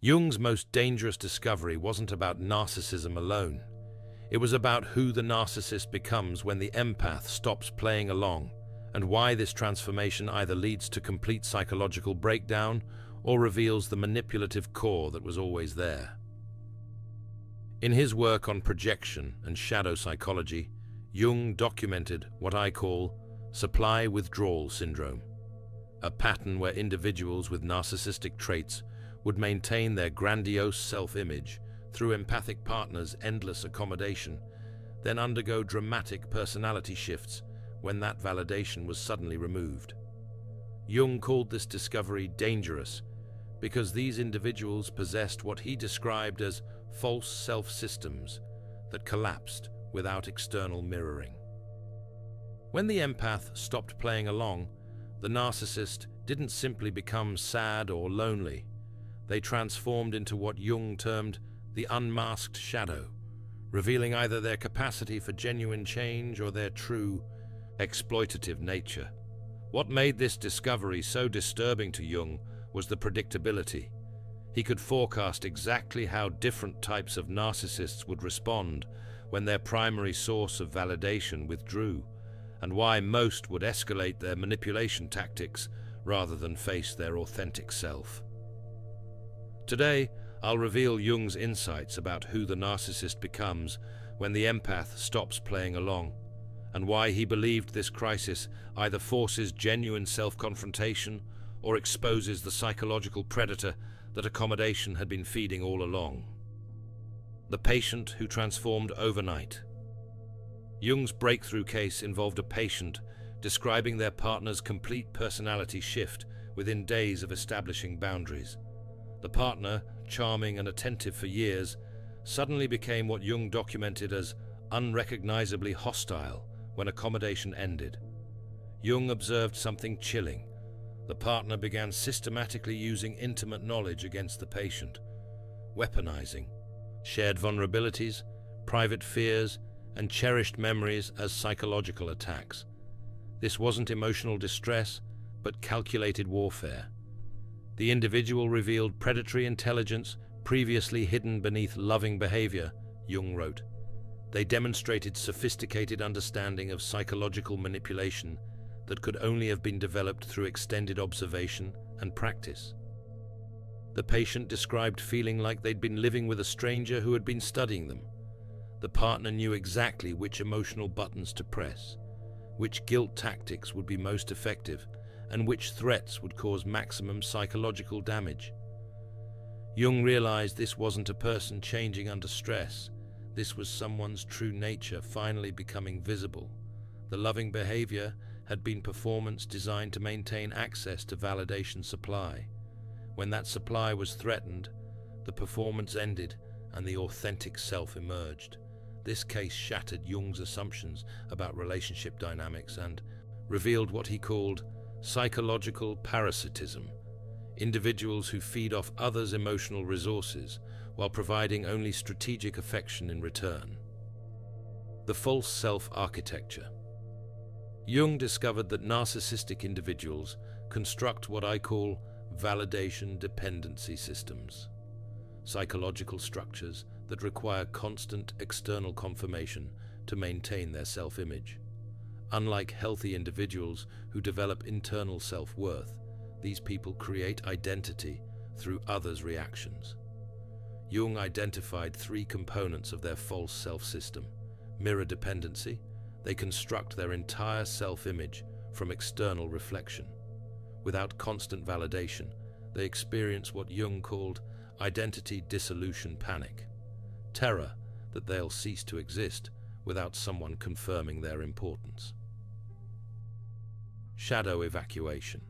Jung's most dangerous discovery wasn't about narcissism alone. It was about who the narcissist becomes when the empath stops playing along, and why this transformation either leads to complete psychological breakdown or reveals the manipulative core that was always there. In his work on projection and shadow psychology, Jung documented what I call supply withdrawal syndrome, a pattern where individuals with narcissistic traits would maintain their grandiose self-image through empathic partners' endless accommodation, then undergo dramatic personality shifts when that validation was suddenly removed. Jung called this discovery dangerous because these individuals possessed what he described as false self-systems that collapsed without external mirroring. When the empath stopped playing along, the narcissist didn't simply become sad or lonely. They transformed into what Jung termed the unmasked shadow, revealing either their capacity for genuine change or their true, exploitative nature. What made this discovery so disturbing to Jung was the predictability. He could forecast exactly how different types of narcissists would respond when their primary source of validation withdrew, and why most would escalate their manipulation tactics rather than face their authentic self. Today, I'll reveal Jung's insights about who the narcissist becomes when the empath stops playing along, and why he believed this crisis either forces genuine self-confrontation or exposes the psychological predator that accommodation had been feeding all along. The patient who transformed overnight. Jung's breakthrough case involved a patient describing their partner's complete personality shift within days of establishing boundaries. The partner, charming and attentive for years, suddenly became what Jung documented as unrecognizably hostile when accommodation ended. Jung observed something chilling. The partner began systematically using intimate knowledge against the patient, weaponizing shared vulnerabilities, private fears, and cherished memories as psychological attacks. This wasn't emotional distress, but calculated warfare. The individual revealed predatory intelligence previously hidden beneath loving behavior, Jung wrote. They demonstrated sophisticated understanding of psychological manipulation that could only have been developed through extended observation and practice. The patient described feeling like they'd been living with a stranger who had been studying them. The partner knew exactly which emotional buttons to press, which guilt tactics would be most effective, and which threats would cause maximum psychological damage. Jung realized this wasn't a person changing under stress. This was someone's true nature finally becoming visible. The loving behavior had been performance designed to maintain access to validation supply. When that supply was threatened, the performance ended and the authentic self emerged. This case shattered Jung's assumptions about relationship dynamics and revealed what he called psychological parasitism, individuals who feed off others' emotional resources while providing only strategic affection in return. The false self-architecture. Jung discovered that narcissistic individuals construct what I call validation dependency systems, psychological structures that require constant external confirmation to maintain their self-image. Unlike healthy individuals who develop internal self-worth, these people create identity through others' reactions. Jung identified three components of their false self-system. Mirror dependency. They construct their entire self-image from external reflection. Without constant validation, they experience what Jung called identity dissolution panic, terror that they'll cease to exist without someone confirming their importance. Shadow evacuation.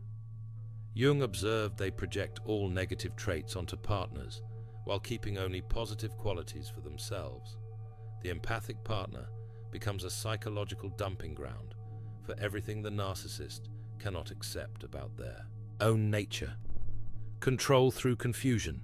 Jung observed they project all negative traits onto partners while keeping only positive qualities for themselves. The empathic partner becomes a psychological dumping ground for everything the narcissist cannot accept about their own nature. Control through confusion.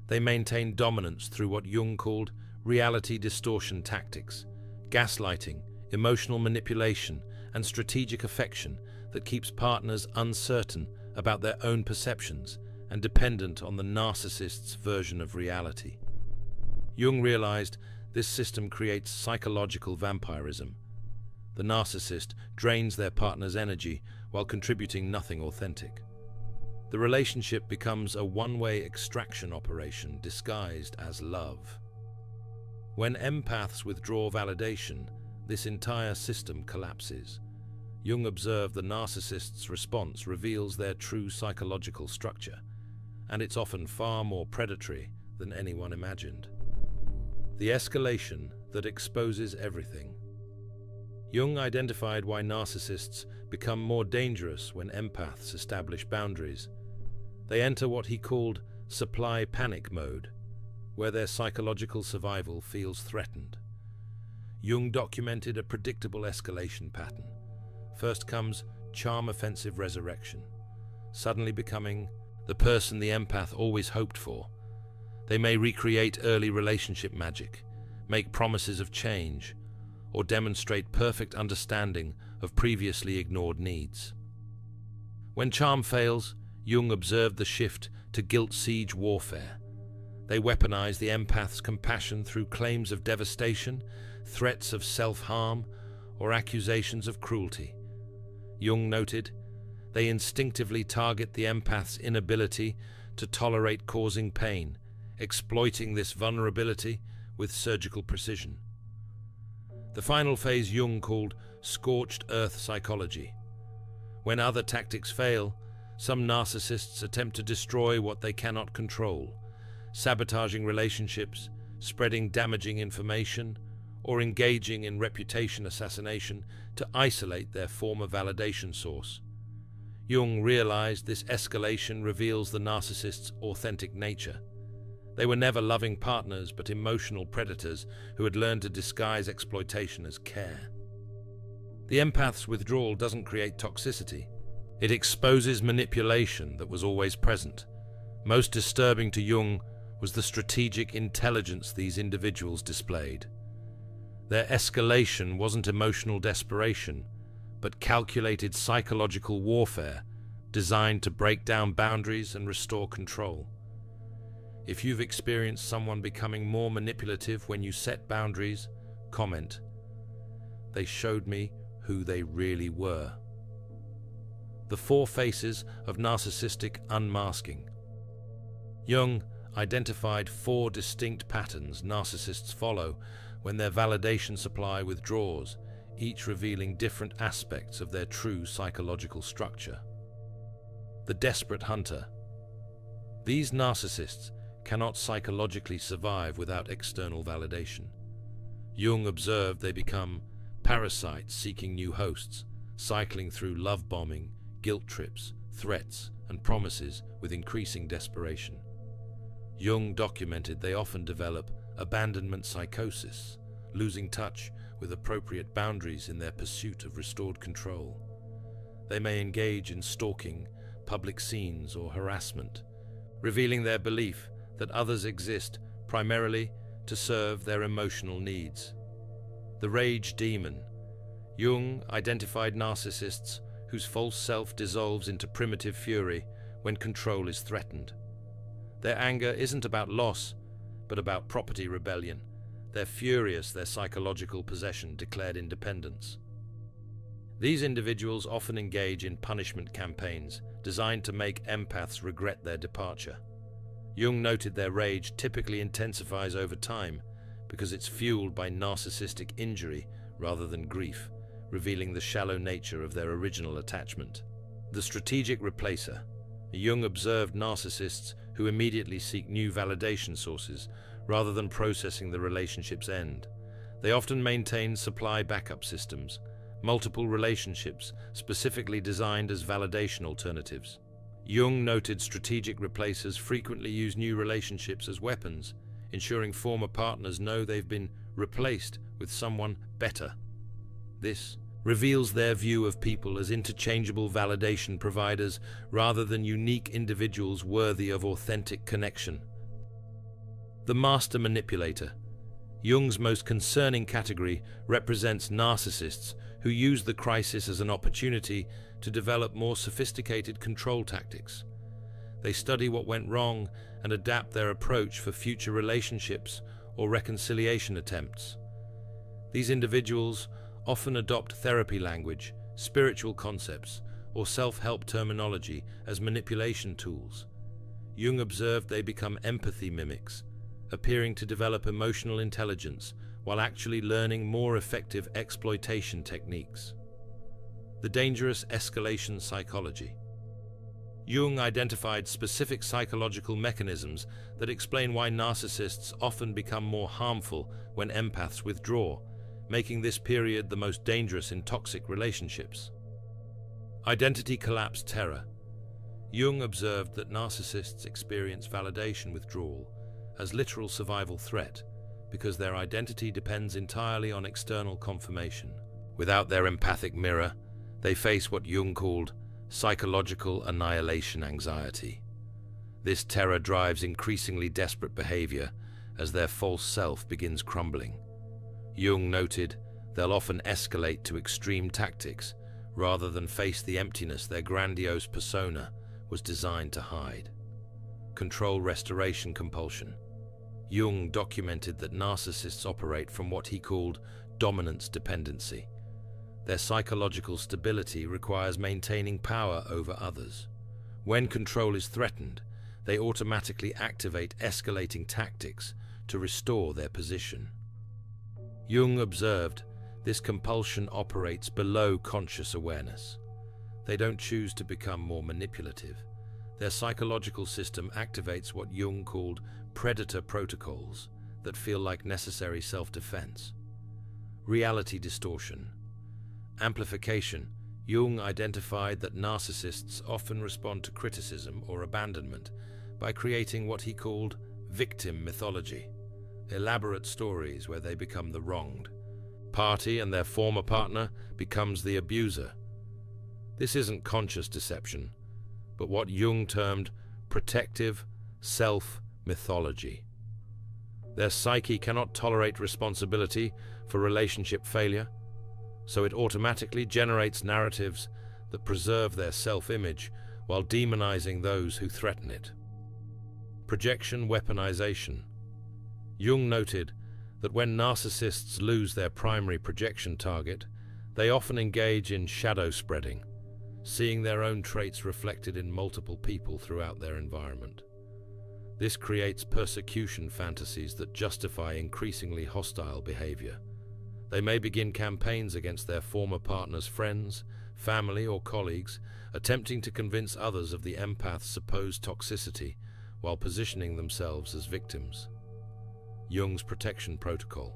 They maintain dominance through what Jung called reality distortion tactics, gaslighting, emotional manipulation, and strategic affection that keeps partners uncertain about their own perceptions and dependent on the narcissist's version of reality. Jung realized this system creates psychological vampirism. The narcissist drains their partner's energy while contributing nothing authentic. The relationship becomes a one-way extraction operation disguised as love. When empaths withdraw validation, this entire system collapses. Jung observed the narcissist's response reveals their true psychological structure, and it's often far more predatory than anyone imagined. The escalation that exposes everything. Jung identified why narcissists become more dangerous when empaths establish boundaries. They enter what he called supply panic mode, where their psychological survival feels threatened. Jung documented a predictable escalation pattern. First comes charm-offensive resurrection, suddenly becoming the person the empath always hoped for. They may recreate early relationship magic, make promises of change, or demonstrate perfect understanding of previously ignored needs. When charm fails, Jung observed the shift to guilt siege warfare. They weaponize the empath's compassion through claims of devastation, threats of self-harm, or accusations of cruelty. Jung noted, they instinctively target the empath's inability to tolerate causing pain, exploiting this vulnerability with surgical precision. The final phase Jung called scorched earth psychology. When other tactics fail, some narcissists attempt to destroy what they cannot control, sabotaging relationships, spreading damaging information, or engaging in reputation assassination to isolate their former validation source. Jung realized this escalation reveals the narcissist's authentic nature. They were never loving partners but emotional predators who had learned to disguise exploitation as care. The empath's withdrawal doesn't create toxicity. It exposes manipulation that was always present. Most disturbing to Jung was the strategic intelligence these individuals displayed. Their escalation wasn't emotional desperation, but calculated psychological warfare designed to break down boundaries and restore control. If you've experienced someone becoming more manipulative when you set boundaries, comment, "They showed me who they really were." The 4 phases of narcissistic unmasking. Jung identified 4 distinct patterns narcissists follow when their validation supply withdraws, each revealing different aspects of their true psychological structure. The desperate hunter. These narcissists cannot psychologically survive without external validation. Jung observed they become parasites seeking new hosts, cycling through love bombing, guilt trips, threats, and promises with increasing desperation. Jung documented they often develop abandonment psychosis, losing touch with appropriate boundaries in their pursuit of restored control. They may engage in stalking, public scenes, or harassment, revealing their belief that others exist primarily to serve their emotional needs. The rage demon. Jung identified narcissists whose false self dissolves into primitive fury when control is threatened. Their anger isn't about loss, but about property rebellion. They're furious their psychological possession declared independence. These individuals often engage in punishment campaigns designed to make empaths regret their departure. Jung noted their rage typically intensifies over time because it's fueled by narcissistic injury rather than grief, revealing the shallow nature of their original attachment. The strategic replacer. Jung observed narcissists who immediately seek new validation sources rather than processing the relationship's end. They often maintain supply backup systems, multiple relationships specifically designed as validation alternatives. Jung noted strategic replacers frequently use new relationships as weapons, ensuring former partners know they've been replaced with someone better. This reveals their view of people as interchangeable validation providers rather than unique individuals worthy of authentic connection. The master manipulator. Jung's most concerning category represents narcissists who use the crisis as an opportunity to develop more sophisticated control tactics. They study what went wrong and adapt their approach for future relationships or reconciliation attempts. These individuals often adopt therapy language, spiritual concepts, or self-help terminology as manipulation tools. Jung observed they become empathy mimics, appearing to develop emotional intelligence while actually learning more effective exploitation techniques. The dangerous escalation psychology. Jung identified specific psychological mechanisms that explain why narcissists often become more harmful when empaths withdraw, making this period the most dangerous in toxic relationships. Identity collapse terror. Jung observed that narcissists experience validation withdrawal as literal survival threat because their identity depends entirely on external confirmation. Without their empathic mirror, they face what Jung called psychological annihilation anxiety. This terror drives increasingly desperate behavior as their false self begins crumbling. Jung noted they'll often escalate to extreme tactics rather than face the emptiness their grandiose persona was designed to hide. Control restoration compulsion. Jung documented that narcissists operate from what he called dominance dependency. Their psychological stability requires maintaining power over others. When control is threatened, they automatically activate escalating tactics to restore their position. Jung observed this compulsion operates below conscious awareness. They don't choose to become more manipulative. Their psychological system activates what Jung called predator protocols that feel like necessary self-defense. Reality distortion. Amplification. Jung identified that narcissists often respond to criticism or abandonment by creating what he called victim mythology, elaborate stories where they become the wronged party and their former partner becomes the abuser. This isn't conscious deception, but what Jung termed protective self-mythology. Their psyche cannot tolerate responsibility for relationship failure, so it automatically generates narratives that preserve their self-image while demonizing those who threaten it. Projection weaponization. Jung noted that when narcissists lose their primary projection target, they often engage in shadow spreading, seeing their own traits reflected in multiple people throughout their environment. This creates persecution fantasies that justify increasingly hostile behavior. They may begin campaigns against their former partner's friends, family, or colleagues, attempting to convince others of the empath's supposed toxicity while positioning themselves as victims. Jung's protection protocol.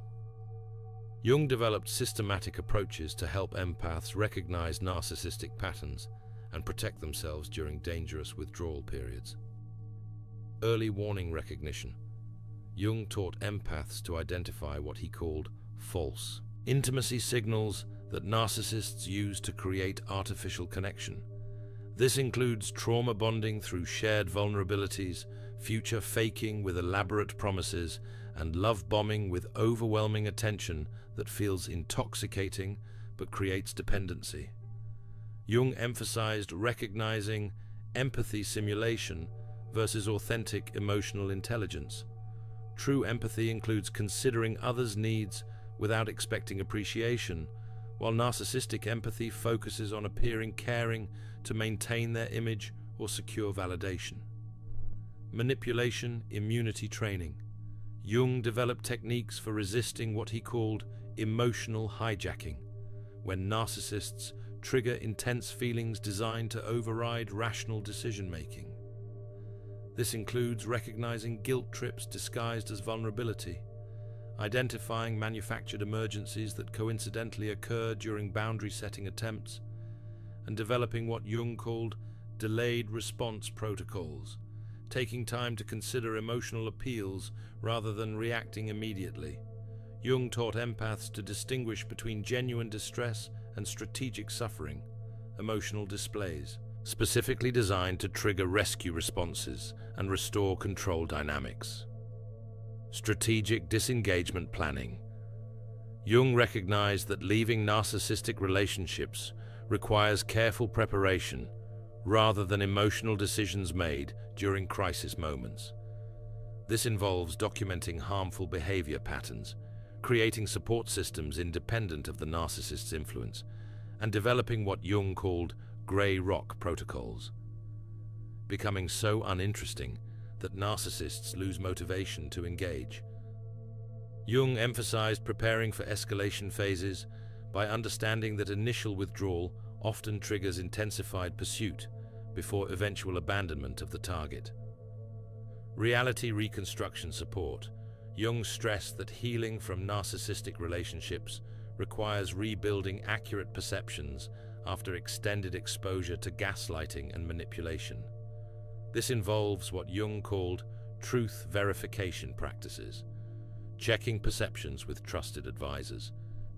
Jung developed systematic approaches to help empaths recognize narcissistic patterns and protect themselves during dangerous withdrawal periods. Early warning recognition. Jung taught empaths to identify what he called false intimacy signals that narcissists use to create artificial connection. This includes trauma bonding through shared vulnerabilities, future faking with elaborate promises, and love bombing with overwhelming attention that feels intoxicating but creates dependency. Jung emphasized recognizing empathy simulation versus authentic emotional intelligence. True empathy includes considering others' needs without expecting appreciation, while narcissistic empathy focuses on appearing caring to maintain their image or secure validation. Manipulation immunity training. Jung developed techniques for resisting what he called emotional hijacking, when narcissists trigger intense feelings designed to override rational decision-making. This includes recognizing guilt trips disguised as vulnerability, identifying manufactured emergencies that coincidentally occur during boundary-setting attempts, and developing what Jung called delayed response protocols, taking time to consider emotional appeals rather than reacting immediately. Jung taught empaths to distinguish between genuine distress and strategic suffering, emotional displays, specifically designed to trigger rescue responses and restore control dynamics. Strategic disengagement planning. Jung recognized that leaving narcissistic relationships requires careful preparation, rather than emotional decisions made during crisis moments. This involves documenting harmful behavior patterns, creating support systems independent of the narcissist's influence, and developing what Jung called grey rock protocols, becoming so uninteresting that narcissists lose motivation to engage. Jung emphasized preparing for escalation phases by understanding that initial withdrawal often triggers intensified pursuit before eventual abandonment of the target. Reality reconstruction support. Jung stressed that healing from narcissistic relationships requires rebuilding accurate perceptions after extended exposure to gaslighting and manipulation. This involves what Jung called truth verification practices, checking perceptions with trusted advisors,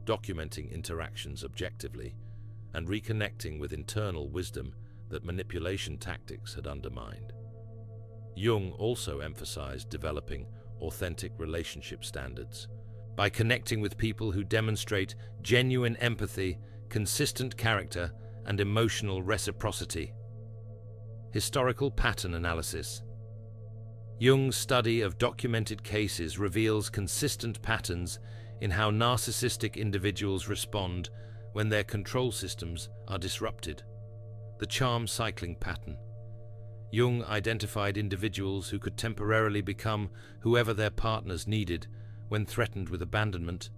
documenting interactions objectively, and reconnecting with internal wisdom that manipulation tactics had undermined. Jung also emphasized developing authentic relationship standards by connecting with people who demonstrate genuine empathy, consistent character, and emotional reciprocity. Historical pattern analysis. Jung's study of documented cases reveals consistent patterns in how narcissistic individuals respond when their control systems are disrupted. The charm cycling pattern. Jung identified individuals who could temporarily become whoever their partners needed when threatened with abandonment,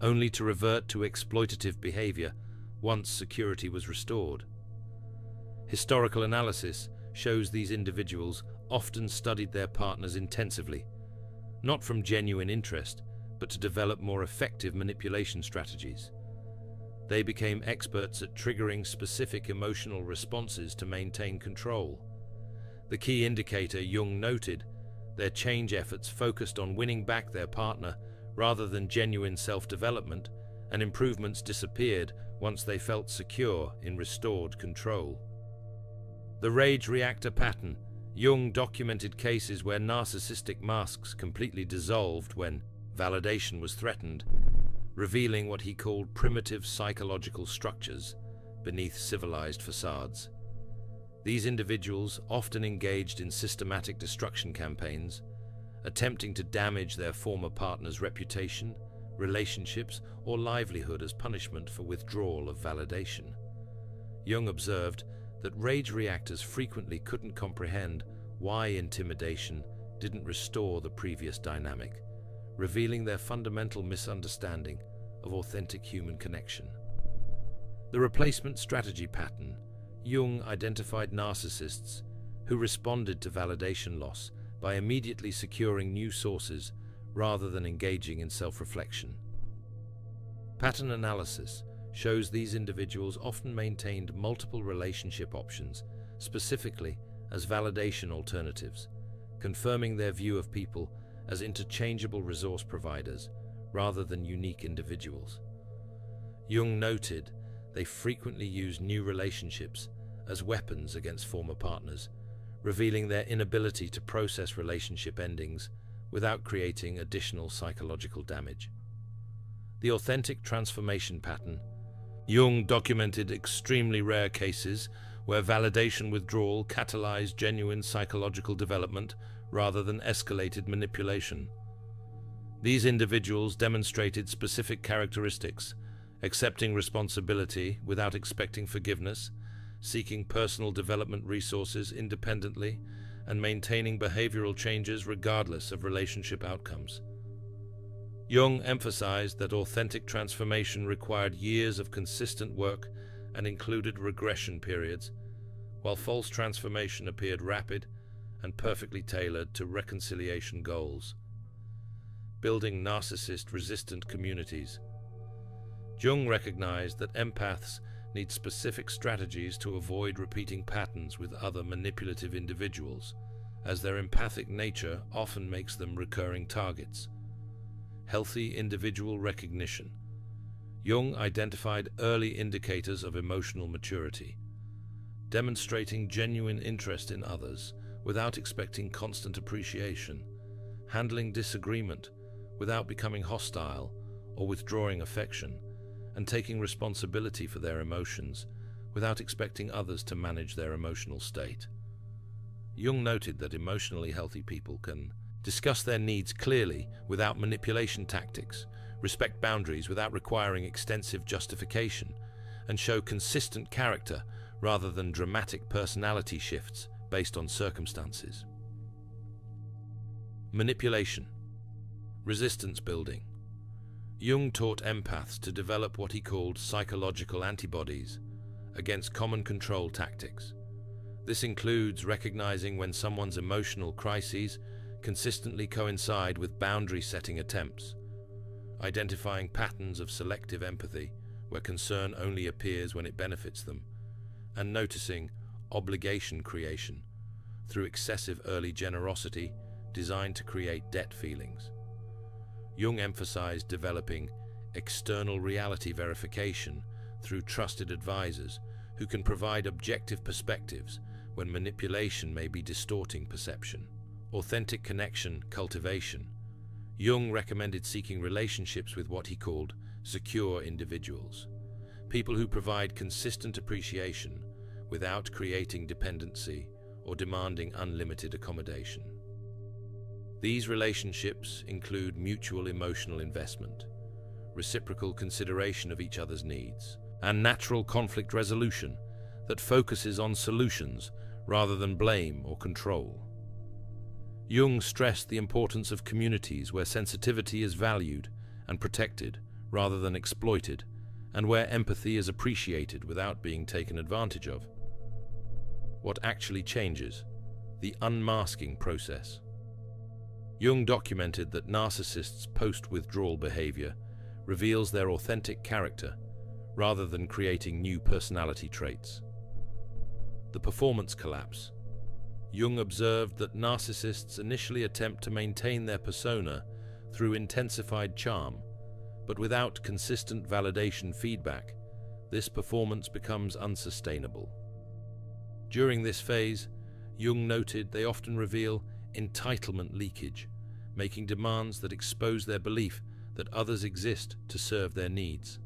only to revert to exploitative behavior once security was restored. Historical analysis shows these individuals often studied their partners intensively, not from genuine interest, but to develop more effective manipulation strategies. They became experts at triggering specific emotional responses to maintain control. The key indicator, Jung noted, their change efforts focused on winning back their partner rather than genuine self-development, and improvements disappeared once they felt secure in restored control. The rage reactor pattern. Jung documented cases where narcissistic masks completely dissolved when validation was threatened, revealing what he called primitive psychological structures beneath civilized facades. These individuals often engaged in systematic destruction campaigns, attempting to damage their former partner's reputation, relationships, or livelihood as punishment for withdrawal of validation. Jung observed that rage reactors frequently couldn't comprehend why intimidation didn't restore the previous dynamic, revealing their fundamental misunderstanding of authentic human connection. The replacement strategy pattern. Jung identified narcissists who responded to validation loss by immediately securing new sources rather than engaging in self-reflection. Pattern analysis shows these individuals often maintained multiple relationship options, specifically as validation alternatives, confirming their view of people as interchangeable resource providers rather than unique individuals. Jung noted they frequently used new relationships as weapons against former partners, revealing their inability to process relationship endings without creating additional psychological damage. The authentic transformation pattern. Jung documented extremely rare cases where validation withdrawal catalyzed genuine psychological development rather than escalated manipulation. These individuals demonstrated specific characteristics, accepting responsibility without expecting forgiveness, seeking personal development resources independently, and maintaining behavioral changes regardless of relationship outcomes. Jung emphasized that authentic transformation required years of consistent work and included regression periods, while false transformation appeared rapid and perfectly tailored to reconciliation goals. Building narcissist-resistant communities. Jung recognized that empaths need specific strategies to avoid repeating patterns with other manipulative individuals, as their empathic nature often makes them recurring targets. Healthy individual recognition. Jung identified early indicators of emotional maturity, demonstrating genuine interest in others without expecting constant appreciation, handling disagreement without becoming hostile or withdrawing affection, and taking responsibility for their emotions without expecting others to manage their emotional state. Jung noted that emotionally healthy people can discuss their needs clearly without manipulation tactics, respect boundaries without requiring extensive justification, and show consistent character rather than dramatic personality shifts based on circumstances. Manipulation. Resistance building. Jung taught empaths to develop what he called psychological antibodies against common control tactics. This includes recognizing when someone's emotional crises consistently coincide with boundary-setting attempts, identifying patterns of selective empathy where concern only appears when it benefits them, and noticing obligation creation through excessive early generosity designed to create debt feelings. Jung emphasized developing external reality verification through trusted advisors who can provide objective perspectives when manipulation may be distorting perception. Authentic connection cultivation. Jung recommended seeking relationships with what he called secure individuals, people who provide consistent appreciation without creating dependency or demanding unlimited accommodation. These relationships include mutual emotional investment, reciprocal consideration of each other's needs, and natural conflict resolution that focuses on solutions rather than blame or control. Jung stressed the importance of communities where sensitivity is valued and protected rather than exploited, and where empathy is appreciated without being taken advantage of. What actually changes? The unmasking process. Jung documented that narcissists' post-withdrawal behavior reveals their authentic character rather than creating new personality traits. The performance collapse. Jung observed that narcissists initially attempt to maintain their persona through intensified charm, but without consistent validation feedback, this performance becomes unsustainable. During this phase, Jung noted they often reveal entitlement leakage, making demands that expose their belief that others exist to serve their needs.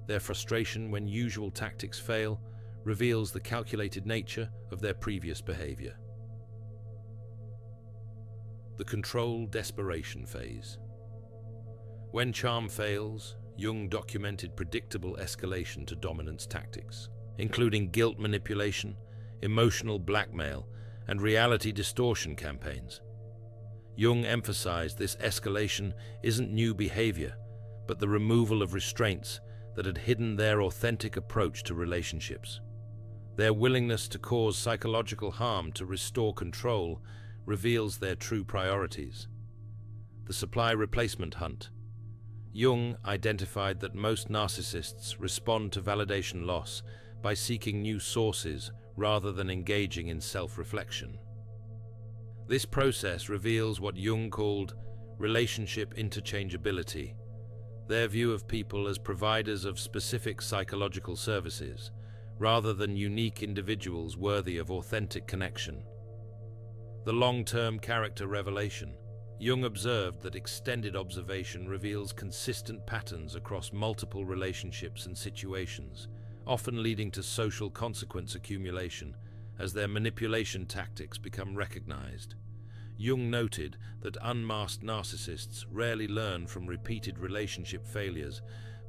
Their frustration when usual tactics fail reveals the calculated nature of their previous behavior. The control desperation phase. When charm fails, Jung documented predictable escalation to dominance tactics, including guilt manipulation, emotional blackmail, and reality distortion campaigns. Jung emphasized this escalation isn't new behavior, but the removal of restraints that had hidden their authentic approach to relationships. Their willingness to cause psychological harm to restore control reveals their true priorities. The supply replacement hunt. Jung identified that most narcissists respond to validation loss by seeking new sources rather than engaging in self-reflection. This process reveals what Jung called relationship interchangeability, their view of people as providers of specific psychological services, rather than unique individuals worthy of authentic connection. The long-term character revelation. Jung observed that extended observation reveals consistent patterns across multiple relationships and situations, often leading to social consequence accumulation as their manipulation tactics become recognized. Jung noted that unmasked narcissists rarely learn from repeated relationship failures,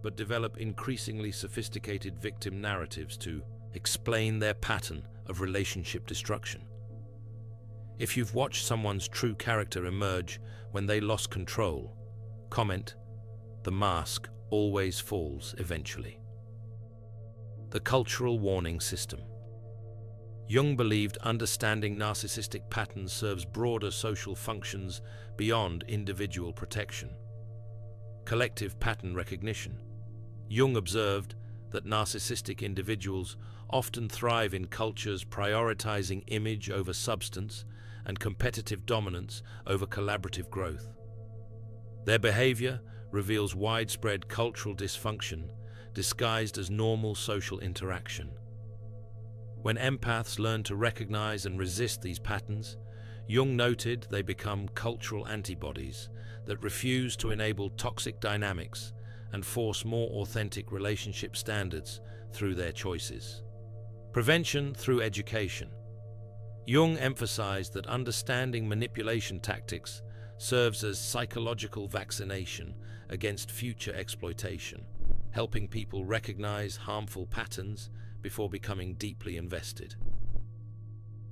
but develop increasingly sophisticated victim narratives to explain their pattern of relationship destruction. If you've watched someone's true character emerge when they lost control, comment, "The mask always falls eventually." The cultural warning system. Jung believed understanding narcissistic patterns serves broader social functions beyond individual protection. Collective pattern recognition. Jung observed that narcissistic individuals often thrive in cultures prioritizing image over substance and competitive dominance over collaborative growth. Their behavior reveals widespread cultural dysfunction disguised as normal social interaction. When empaths learn to recognize and resist these patterns, Jung noted they become cultural antibodies that refuse to enable toxic dynamics and force more authentic relationship standards through their choices. Prevention through education. Jung emphasized that understanding manipulation tactics serves as psychological vaccination against future exploitation, helping people recognize harmful patterns before becoming deeply invested.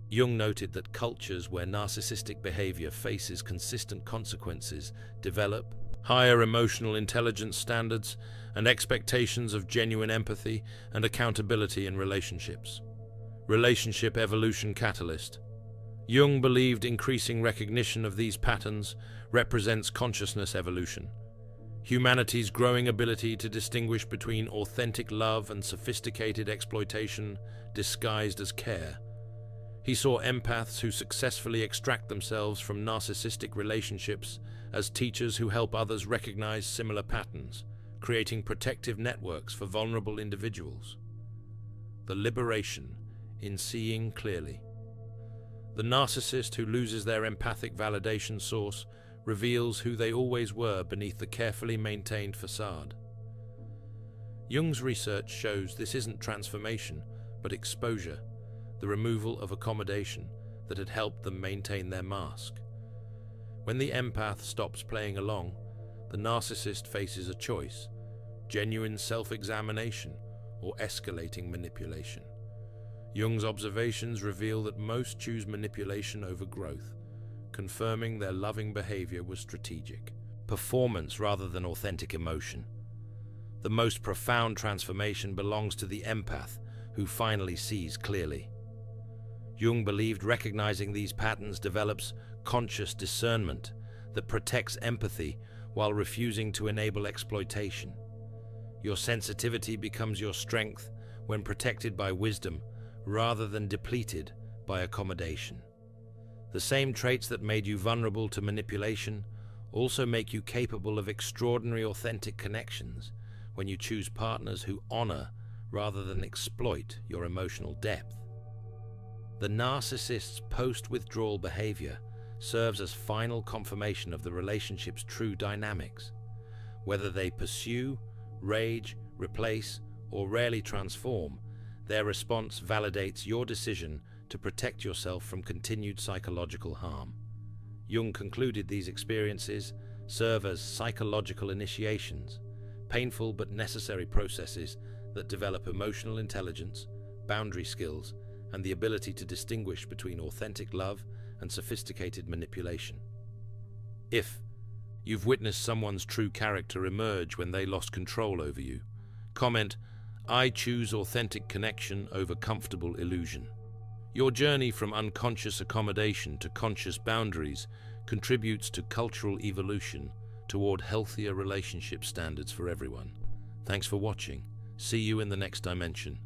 Jung noted that cultures where narcissistic behavior faces consistent consequences develop higher emotional intelligence standards and expectations of genuine empathy and accountability in relationships. Relationship evolution catalyst. Jung believed increasing recognition of these patterns represents consciousness evolution, humanity's growing ability to distinguish between authentic love and sophisticated exploitation disguised as care. He saw empaths who successfully extract themselves from narcissistic relationships as teachers who help others recognize similar patterns, creating protective networks for vulnerable individuals. The liberation in seeing clearly. The narcissist who loses their empathic validation source reveals who they always were beneath the carefully maintained facade. Jung's research shows this isn't transformation, but exposure, the removal of accommodation that had helped them maintain their mask. When the empath stops playing along, the narcissist faces a choice: genuine self-examination or escalating manipulation. Jung's observations reveal that most choose manipulation over growth, confirming their loving behavior was strategic, performance rather than authentic emotion. The most profound transformation belongs to the empath who finally sees clearly. Jung believed recognizing these patterns develops conscious discernment that protects empathy while refusing to enable exploitation. Your sensitivity becomes your strength when protected by wisdom rather than depleted by accommodation. The same traits that made you vulnerable to manipulation also make you capable of extraordinary authentic connections when you choose partners who honor rather than exploit your emotional depth. The narcissist's post-withdrawal behavior serves as final confirmation of the relationship's true dynamics. Whether they pursue, rage, replace, or rarely transform, their response validates your decision to protect yourself from continued psychological harm. Jung concluded these experiences serve as psychological initiations, painful but necessary processes that develop emotional intelligence, boundary skills, and the ability to distinguish between authentic love and sophisticated manipulation. If you've witnessed someone's true character emerge when they lost control over you, comment, "I choose authentic connection over comfortable illusion." Your journey from unconscious accommodation to conscious boundaries contributes to cultural evolution toward healthier relationship standards for everyone. Thanks for watching. See you in the next dimension.